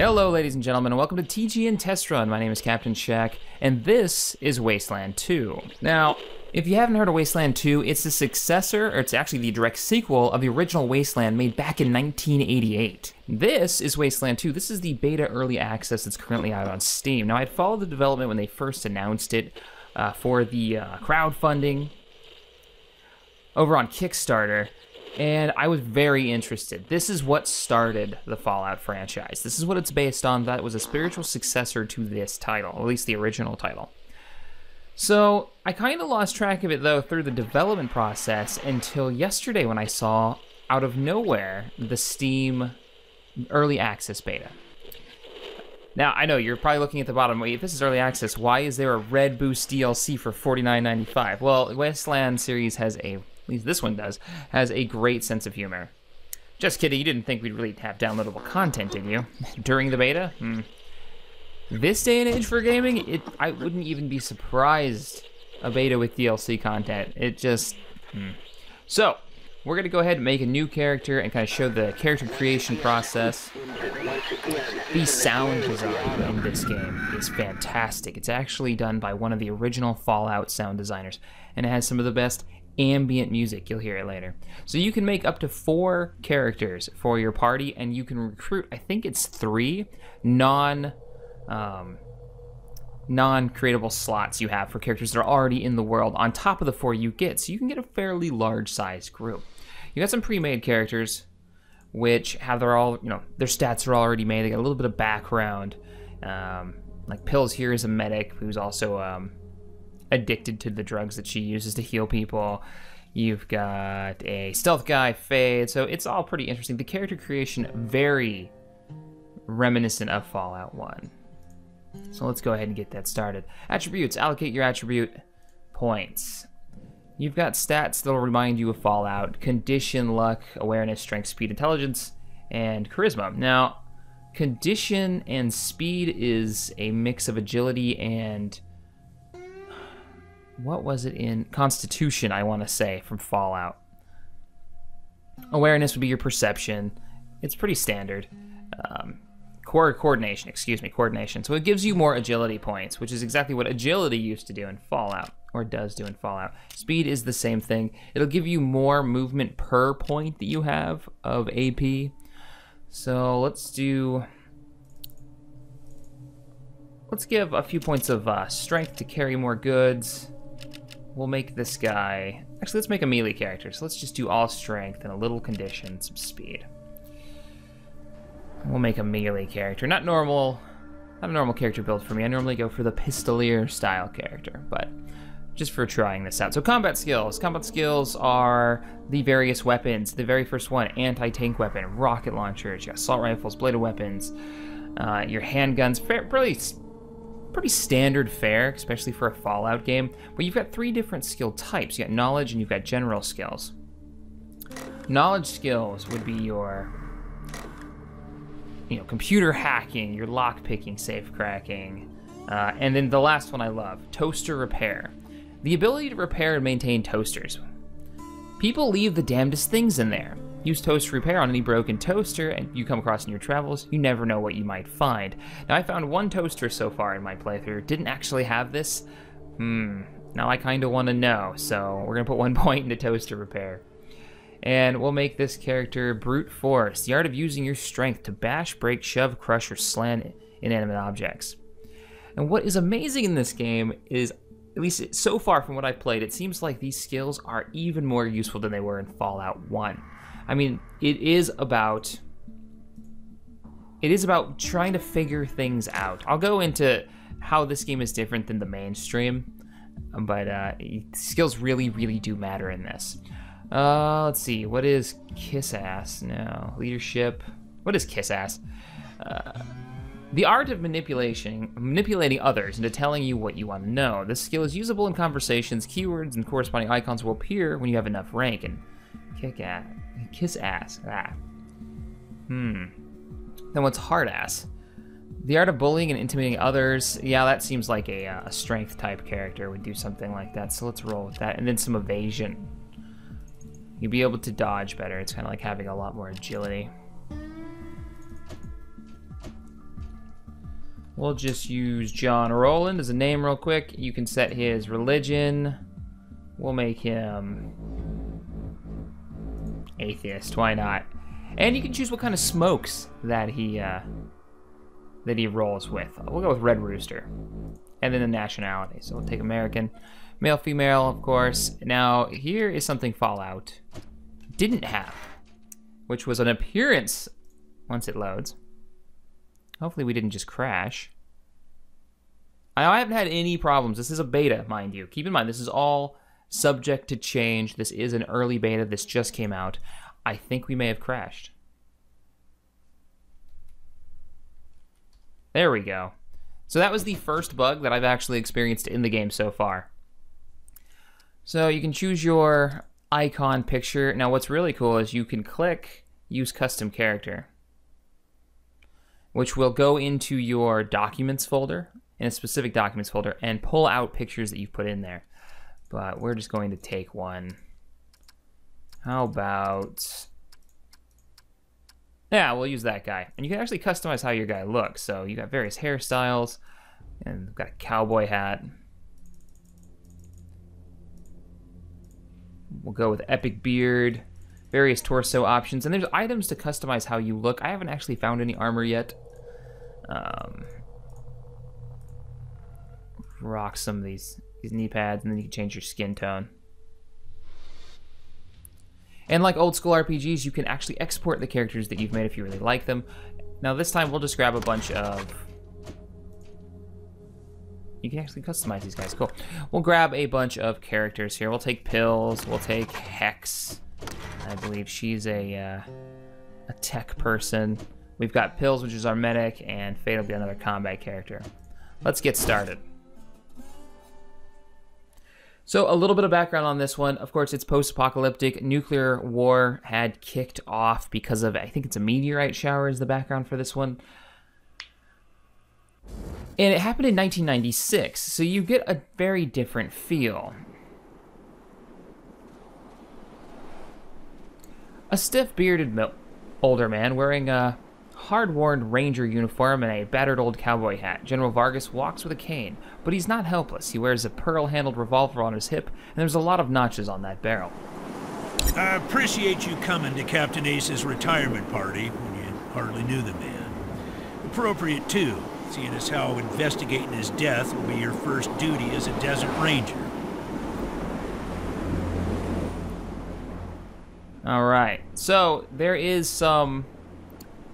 Hello ladies and gentlemen, and welcome to TGN Test Run. My name is CaptainShack, and this is Wasteland 2. Now, if you haven't heard of Wasteland 2, it's the successor, or it's actually the direct sequel of the original Wasteland made back in 1988. This is Wasteland 2. This is the beta early access that's currently out on Steam. Now, I'd followed the development when they first announced it for the crowdfunding over on Kickstarter, and I was very interested. This is what started the Fallout franchise. This is what it's based on. That was a spiritual successor to this title, at least the original title. So I kind of lost track of it though through the development process until yesterday when I saw, out of nowhere, the Steam early access beta. Now, I know you're probably looking at the bottom, wait, if this is early access, why is there a Red Boost DLC for $49.95? Well, the Wasteland series has at least this one does, has a great sense of humor. Just kidding, you didn't think we'd really have downloadable content, did you? During the beta? This day and age for gaming, I wouldn't even be surprised a beta with DLC content. It just, So, we're gonna go ahead and make a new character and kind of show the character creation process. The sound design in this game is fantastic. It's actually done by one of the original Fallout sound designers, and it has some of the best ambient music. You'll hear it later. So you can make up to 4 characters for your party, and you can recruit, I think it's 3 non-creatable slots you have for characters that are already in the world on top of the 4 you get, so you can get a fairly large sized group. You got some pre-made characters which have their stats are already made. They got a little bit of background. Like Pills here is a medic who's also addicted to the drugs that she uses to heal people. You've got a stealth guy, Fade, so it's all pretty interesting. The character creation, very reminiscent of Fallout 1. So let's go ahead and get that started. Attributes, allocate your attribute points. You've got stats that'll remind you of Fallout: condition, luck, awareness, strength, speed, intelligence, and charisma. Now, condition and speed is a mix of agility and what was it in Constitution, I want to say, from Fallout. Awareness would be your perception. It's pretty standard. Coordination. So it gives you more agility points, which is exactly what agility used to do in Fallout, or does do in Fallout. Speed is the same thing. It'll give you more movement per point that you have of AP. So let's give a few points of strength to carry more goods. We'll make this guy, actually let's make a melee character. So let's just do all strength and a little condition, some speed. We'll make a melee character, not a normal character build for me. I normally go for the pistolier style character, but just for trying this out. So combat skills. Combat skills are the various weapons. The very first one, anti-tank weapon, rocket launchers, you got assault rifles, bladed weapons, your handguns, pretty standard fare, especially for a Fallout game. But you've got 3 different skill types. You got knowledge and you've got general skills. Knowledge skills would be your computer hacking, your lock picking, safe cracking, and then the last one I love, toaster repair. The ability to repair and maintain toasters. People leave the damnedest things in there. Use toaster repair on any broken toaster and you come across in your travels. You never know what you might find. Now, I found 1 toaster so far in my playthrough. Didn't actually have this. Now I kind of want to know, so we're gonna put 1 point into toaster repair. And we'll make this character brute force, the art of using your strength to bash, break, shove, crush, or slam inanimate objects. And what is amazing in this game is, at least so far from what I've played, it seems like these skills are even more useful than they were in Fallout 1. I mean, it is about trying to figure things out. I'll go into how this game is different than the mainstream, but skills really, really do matter in this. Let's see, what is kiss ass? No, leadership. What is kiss ass? The art of manipulating others into telling you what you want to know. This skill is usable in conversations. Keywords and corresponding icons will appear when you have enough rank. And kiss ass. Then what's hard ass? The art of bullying and intimidating others. Yeah, that seems like a strength type character would do something like that. So let's roll with that. And then some evasion. You'll be able to dodge better. It's kind of like having a lot more agility. We'll just use John Rowland as a name real quick. You can set his religion. We'll make him atheist, why not? And you can choose what kind of smokes that he rolls with. We'll go with Red Rooster. And then the nationality. So we'll take American. Male, female, of course. Now, here is something Fallout didn't have, which was an appearance once it loads. Hopefully we didn't just crash. I haven't had any problems. This is a beta, mind you. Keep in mind, this is all subject to change. This is an early beta. This just came out. I think we may have crashed. There we go. So that was the first bug that I've actually experienced in the game so far. So you can choose your icon picture. Now what's really cool is you can click Use Custom Character, which will go into your Documents folder, in a specific Documents folder, and pull out pictures that you've put in there. But we're just going to take one. How about... Yeah, we'll use that guy. And you can actually customize how your guy looks. So you got various hairstyles, and we've got a cowboy hat. We'll go with epic beard, various torso options, and there's items to customize how you look. I haven't actually found any armor yet. Rock some of these knee pads, and then you can change your skin tone. And like old school RPGs, you can actually export the characters that you've made if you really like them. Now this time we'll just grab a bunch of... You can actually customize these guys, cool. We'll grab a bunch of characters here. We'll take Pills, we'll take Hex. I believe she's a tech person. We've got Pills, which is our medic, and Fate will be another combat character. Let's get started. So a little bit of background on this one. Of course, it's post-apocalyptic. Nuclear war had kicked off because of, I think it's a meteorite shower is the background for this one. And it happened in 1996, so you get a very different feel. A stiff-bearded older man wearing a hard-worn ranger uniform and a battered old cowboy hat. General Vargas walks with a cane, but he's not helpless. He wears a pearl-handled revolver on his hip, and there's a lot of notches on that barrel. I appreciate you coming to Captain Ace's retirement party when you hardly knew the man. Appropriate, too, seeing as how investigating his death will be your first duty as a desert ranger. All right, so there is some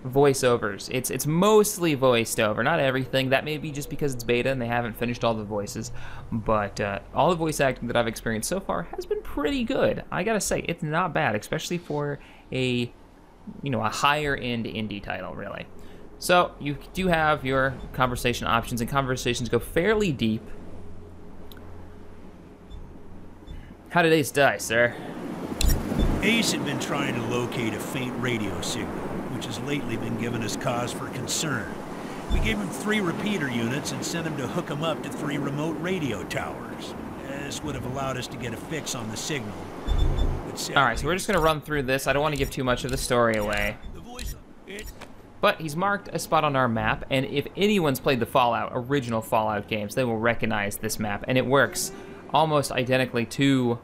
voiceovers. It's mostly voiced over, not everything. That may be just because it's beta and they haven't finished all the voices, but all the voice acting that I've experienced so far has been pretty good. I gotta say, it's not bad, especially for a higher end indie title, really. So you do have your conversation options, and conversations go fairly deep. How did Ace die, sir? Ace had been trying to locate a faint radio signal, which has lately been giving us cause for concern. We gave him 3 repeater units and sent him to hook them up to 3 remote radio towers. This would have allowed us to get a fix on the signal. Alright, so we're just going to run through this. I don't want to give too much of the story away. But he's marked a spot on our map, and if anyone's played the original Fallout games, they will recognize this map, and it works almost identically to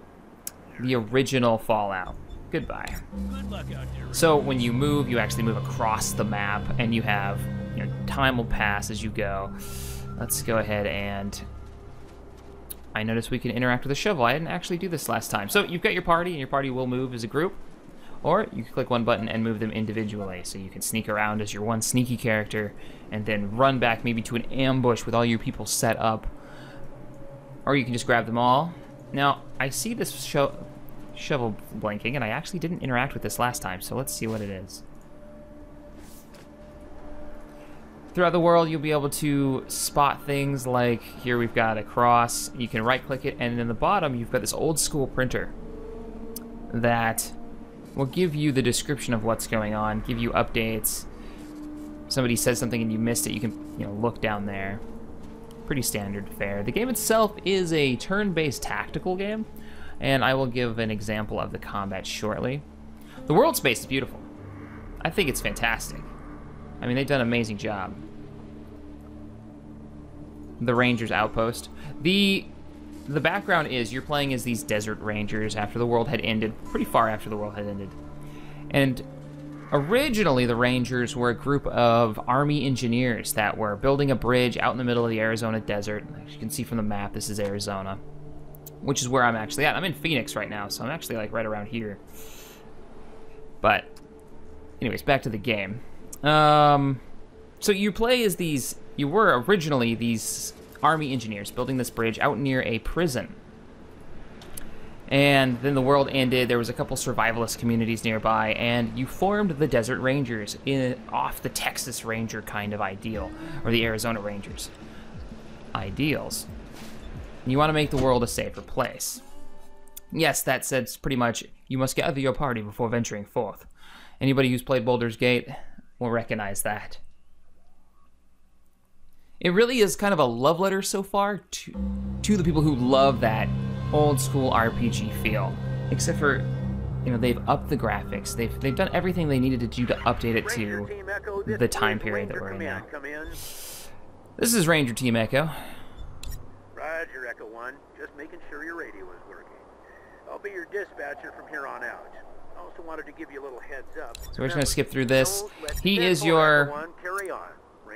the original Fallout. Goodbye. Good luck out there. So when you move, you actually move across the map, and you have, time will pass as you go. Let's go ahead and... I noticed we can interact with a shovel. I didn't actually do this last time. So you've got your party, and your party will move as a group. Or you can click one button and move them individually. So you can sneak around as your one sneaky character, and then run back maybe to an ambush with all your people set up. Or you can just grab them all. Now, I see this shovel blinking, and I actually didn't interact with this last time, so let's see what it is. Throughout the world, you'll be able to spot things like, here we've got a cross. You can right-click it, and in the bottom, you've got this old-school printer that will give you the description of what's going on, give you updates. Somebody says something and you missed it, you can look down there. Pretty standard fare. The game itself is a turn-based tactical game, and I will give an example of the combat shortly. The world space is beautiful. I think it's fantastic. I mean, they've done an amazing job. the Rangers outpost. The background is you're playing as these desert rangers after the world had ended, pretty far after the world had ended. And originally the Rangers were a group of army engineers that were building a bridge out in the middle of the Arizona desert. As you can see from the map, this is Arizona, which is where I'm actually at. I'm in Phoenix right now, so I'm actually like right around here. But anyways, back to the game. So you play as these, you were originally these army engineers building this bridge out near a prison. And then the world ended, there was a couple survivalist communities nearby, and you formed the Desert Rangers off the Texas Ranger kind of ideal, or the Arizona Rangers ideals. You want to make the world a safer place. Yes, that says pretty much, you must gather your party before venturing forth. Anybody who's played Baldur's Gate will recognize that. It really is kind of a love letter so far to the people who love that old school RPG feel. Except for, you know, they've upped the graphics. They've done everything they needed to do to update it to the time period that we're in now. This is Ranger Team Echo. Roger, Echo 1. Just making sure your radio is working. I'll be your dispatcher from here on out. I also wanted to give you a little heads up. So we're just going to skip through this. He is your...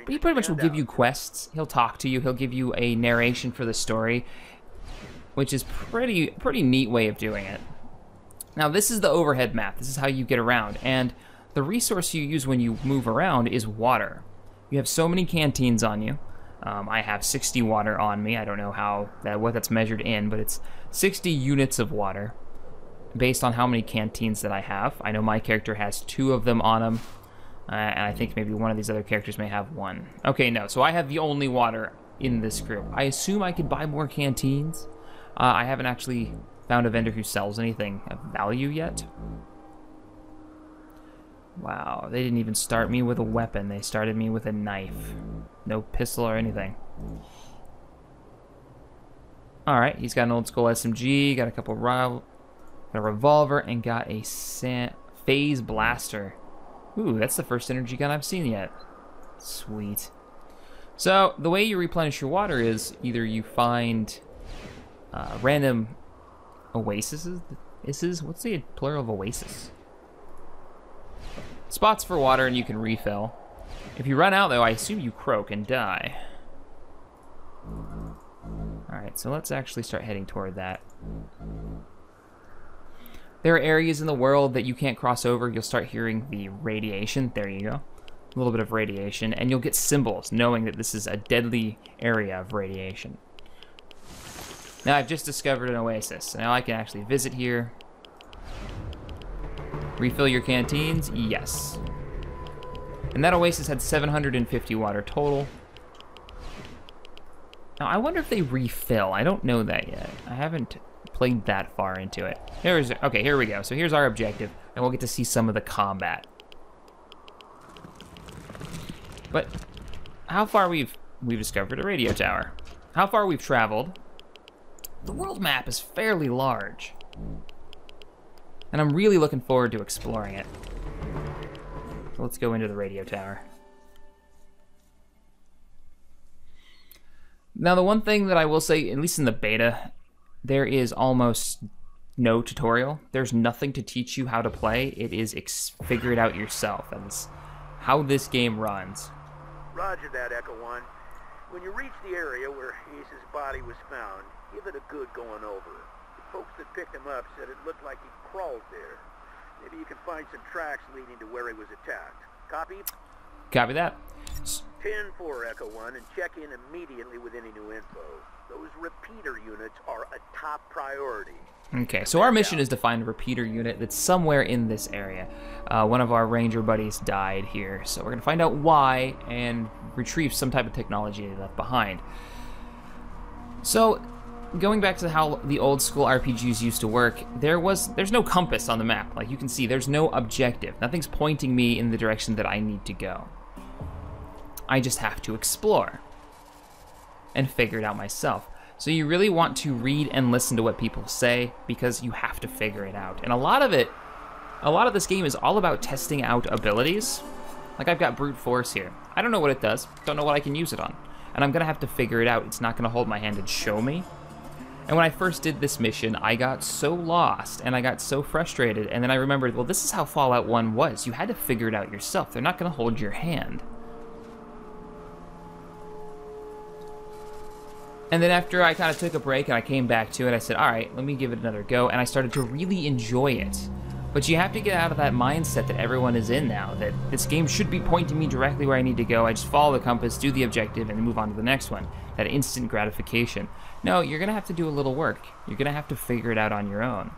He pretty much will give you quests. He'll talk to you. He'll give you a narration for the story, which is pretty neat way of doing it. Now, this is the overhead map. This is how you get around. And the resource you use when you move around is water. You have so many canteens on you. I have 60 water on me. I don't know what that's measured in, but it's 60 units of water based on how many canteens that I have. I know my character has 2 of them on him. And I think maybe one of these other characters may have 1. Okay, no, so I have the only water in this group. I assume I could buy more canteens. I haven't actually found a vendor who sells anything of value yet. Wow, they didn't even start me with a weapon. They started me with a knife. No pistol or anything. Alright, he's got an old school SMG, got a couple got a revolver, and got a phase blaster. Ooh, that's the first energy gun I've seen yet. Sweet. So, the way you replenish your water is either you find random oases. What's the plural of oasis? Spots for water and you can refill. If you run out, though, I assume you croak and die. Alright, so let's actually start heading toward that. There are areas in the world that you can't cross over. You'll start hearing the radiation. There you go. A little bit of radiation. And you'll get symbols knowing that this is a deadly area of radiation. Now I've just discovered an oasis. Now I can actually visit here. Refill your canteens? Yes. And that oasis had 750 water total. Now I wonder if they refill. I don't know that yet. I haven't played that far into it. Okay, here we go. So here's our objective, and we'll get to see some of the combat. But how far we've discovered a radio tower. How far we've traveled. The world map is fairly large. And I'm really looking forward to exploring it. So let's go into the radio tower. Now the one thing that I will say, at least in the beta, there is almost no tutorial. There's nothing to teach you how to play. It is figure it out yourself. That's how this game runs. Roger that, Echo 1. When you reach the area where Ace's body was found, give it a good going over. The folks that picked him up said it looked like he crawled there. Maybe you can find some tracks leading to where he was attacked. Copy? Copy that. 10-4, Echo 1, and check in immediately with any new info. Those repeater units are a top priority. Okay, so our mission is to find a repeater unit that's somewhere in this area. One of our ranger buddies died here, so we're going to find out why and retrieve some type of technology they left behind. So, going back to how the old school RPGs used to work, there's no compass on the map. Like you can see, there's no objective. Nothing's pointing me in the direction that I need to go. I just have to explore and figure it out myself. So you really want to read and listen to what people say because you have to figure it out. And a lot of this game is all about testing out abilities. Like I've got brute force here. I don't know what it does. Don't know what I can use it on. and I'm gonna have to figure it out. It's not gonna hold my hand and show me. And when I first did this mission, I got so lost and I got so frustrated, and then I remembered, well, this is how Fallout 1 was. You had to figure it out yourself. They're not gonna hold your hand. And then after I kind of took a break and I came back to it, I said, all right, let me give it another go, and I started to really enjoy it. But you have to get out of that mindset that everyone is in now, that this game should be pointing me directly where I need to go. I just follow the compass, do the objective, and move on to the next one. That instant gratification. No, you're gonna have to do a little work. You're gonna have to figure it out on your own.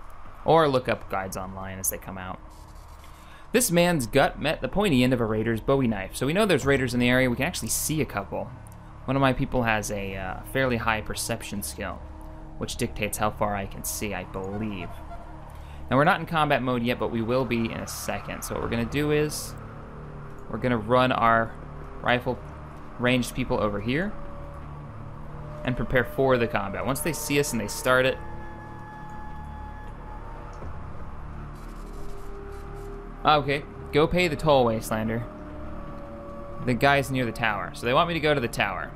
Or look up guides online as they come out. This man's gut met the pointy end of a raider's bowie knife. So we know there's raiders in the area. We can actually see a couple. One of my people has a fairly high perception skill, which dictates how far I can see, I believe. Now, we're not in combat mode yet, but we will be in a second. So what we're going to do is we're going to run our rifle ranged people over here and prepare for the combat. Once they see us and they start it, okay, go pay the toll, Wastelander. The guy's near the tower, so they want me to go to the tower.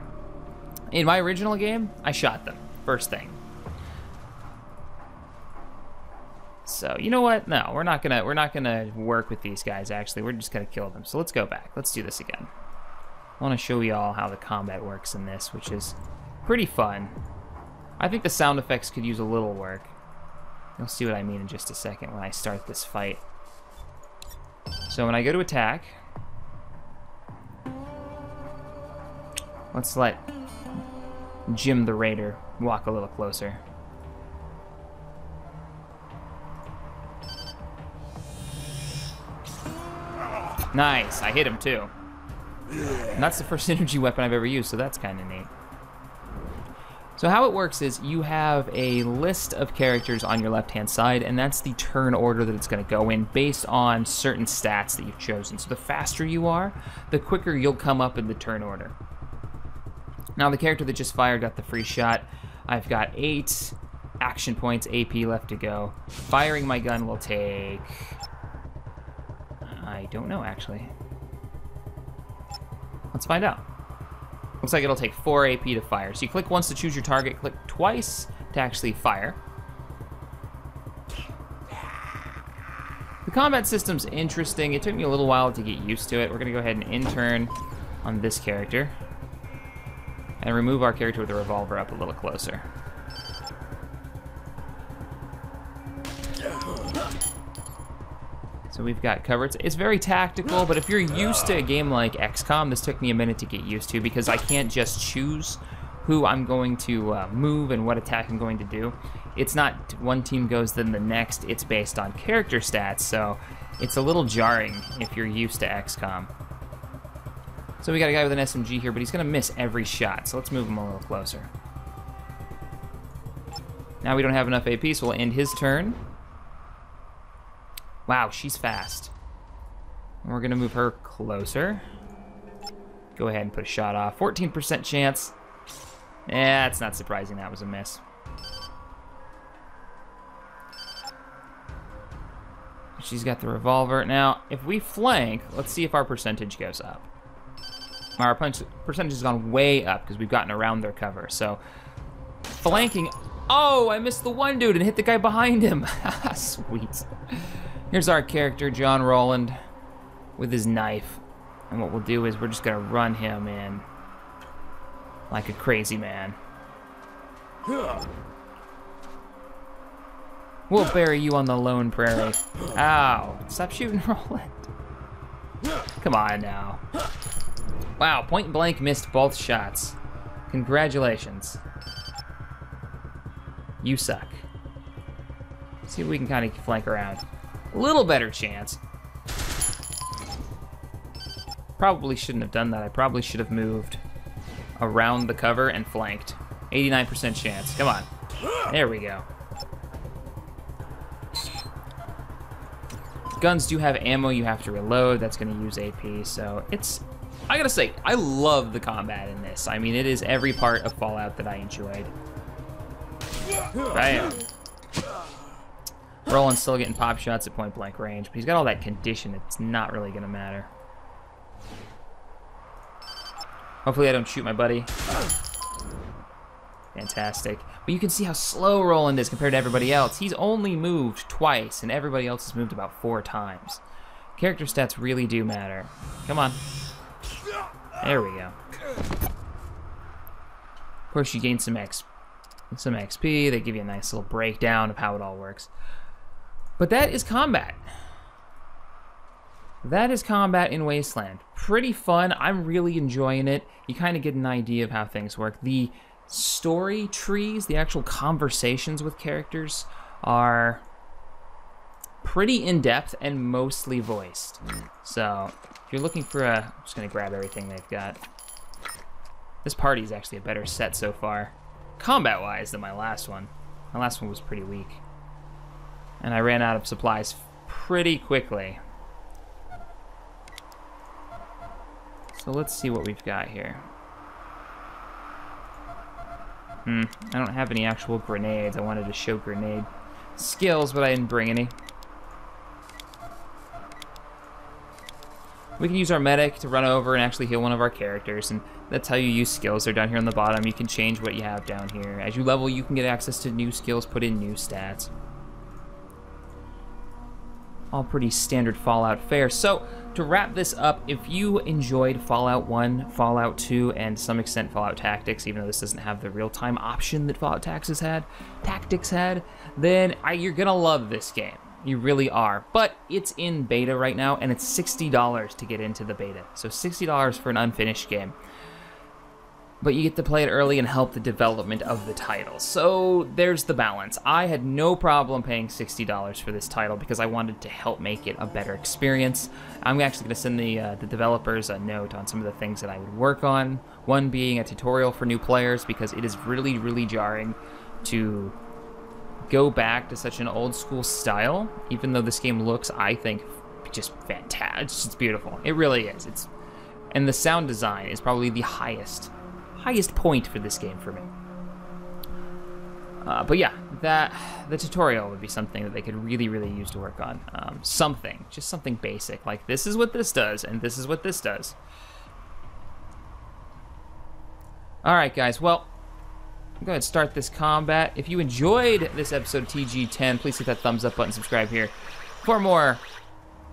In my original game, I shot them first thing. So you know what? No, we're not gonna work with these guys. Actually, we're just gonna kill them. So let's go back. Let's do this again. I want to show you all how the combat works in this, which is pretty fun. I think the sound effects could use a little work. You'll see what I mean in just a second when I start this fight. So when I go to attack, let's let Jim the Raider walk a little closer. Nice, I hit him too. And that's the first energy weapon I've ever used, so that's kind of neat. So how it works is you have a list of characters on your left-hand side, and that's the turn order that it's going to go in based on certain stats that you've chosen. So the faster you are, the quicker you'll come up in the turn order. Now the character that just fired got the free shot. I've got 8 action points, AP left to go. Firing my gun will take... I don't know, actually. Let's find out. Looks like it'll take 4 AP to fire. So you click once to choose your target, click twice to actually fire. The combat system's interesting. It took me a little while to get used to it. We're gonna go ahead and intern on this character and remove our character with the revolver up a little closer. So we've got cover. It's very tactical, but if you're used to a game like XCOM, this took me a minute to get used to because I can't just choose who I'm going to move and what attack I'm going to do. It's not one team goes then the next, it's based on character stats, so it's a little jarring if you're used to XCOM. So we got a guy with an SMG here, but he's gonna miss every shot, so let's move him a little closer. Now we don't have enough AP, so we'll end his turn. Wow, she's fast. And we're gonna move her closer. Go ahead and put a shot off. 14% chance. Yeah, it's not surprising that was a miss. She's got the revolver. Now, if we flank, let's see if our percentage goes up. Our percentage has gone way up because we've gotten around their cover. So, flanking. Oh, I missed the one dude and hit the guy behind him. Sweet. Here's our character, John Rowland, with his knife. And what we'll do is we're just gonna run him in like a crazy man. We'll bury you on the lone prairie. Ow, stop shooting, Rowland. Come on now. Wow, point blank missed both shots. Congratulations. You suck. See if we can kind of flank around. A little better chance. Probably shouldn't have done that. I probably should have moved around the cover and flanked. 89% chance. Come on. There we go. Guns do have ammo you have to reload. That's going to use AP, so it's... I gotta say, I love the combat in this. I mean, it is every part of Fallout that I enjoyed. Bam. Roland's still getting pop shots at point blank range, but he's got all that condition, it's not really gonna matter. Hopefully I don't shoot my buddy. Fantastic. But you can see how slow Roland is compared to everybody else. He's only moved twice, and everybody else has moved about 4 times. Character stats really do matter. Come on. There we go. Of course, you gain some XP. They give you a nice little breakdown of how it all works. But that is combat. That is combat in Wasteland. Pretty fun. I'm really enjoying it. You kind of get an idea of how things work. The story trees, the actual conversations with characters, are pretty in-depth and mostly voiced. So if you're looking for I'm just gonna grab everything they've got. This party is actually a better set so far, combat-wise, than my last one. My last one was pretty weak, and I ran out of supplies pretty quickly. So let's see what we've got here. I don't have any actual grenades. I wanted to show grenade skills, but I didn't bring any. We can use our medic to run over and actually heal one of our characters, and that's how you use skills. They're down here on the bottom. You can change what you have down here. As you level, you can get access to new skills, put in new stats. All pretty standard Fallout fare. So, to wrap this up, if you enjoyed Fallout 1, Fallout 2, and to some extent Fallout Tactics, even though this doesn't have the real-time option that Fallout Tactics had, then you're gonna love this game. You really are. But it's in beta right now, and it's $60 to get into the beta. So $60 for an unfinished game. But you get to play it early and help the development of the title. So there's the balance. I had no problem paying $60 for this title because I wanted to help make it a better experience. I'm actually going to send the developers a note on some of the things that I would work on. One being a tutorial for new players, because it is really, really jarring to go back to such an old school style, even though this game looks, I think, just fantastic. It's beautiful. It really is. And the sound design is probably the highest point for this game for me. But yeah, the tutorial would be something that they could really, really use to work on. Just something basic, like this is what this does, and this is what this does. All right, guys, well, I'm going to start this combat. If you enjoyed this episode of TG10, please hit that thumbs up button, subscribe here for more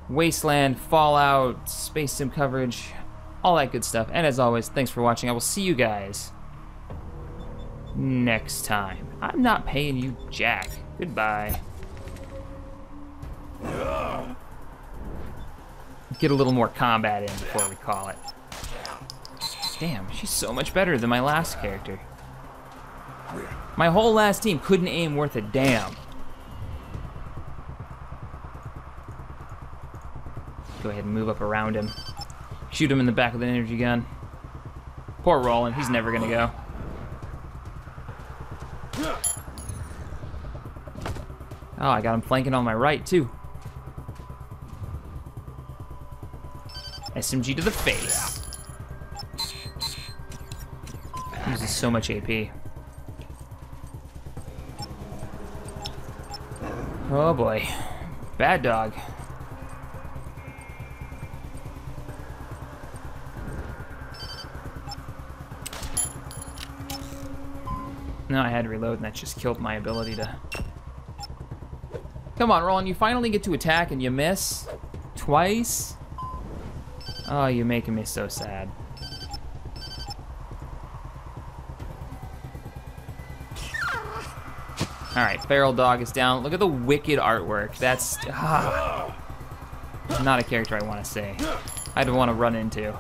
Wasteland, Fallout, Space Sim coverage, all that good stuff. And as always, thanks for watching. I will see you guys next time. I'm not paying you jack. Goodbye. Get a little more combat in before we call it. Damn, she's so much better than my last character. My whole last team couldn't aim worth a damn. Go ahead and move up around him. Shoot him in the back with an energy gun. Poor Roland, he's never gonna go. Oh, I got him flanking on my right, too. SMG to the face. Uses so much AP. Oh boy. Bad dog. No, I had to reload, and that just killed my ability to... Come on, Roland, you finally get to attack and you miss? Twice? Oh, you're making me so sad. Alright, Feral Dog is down. Look at the wicked artwork. That's... not a character I want to say. I'd want to run into.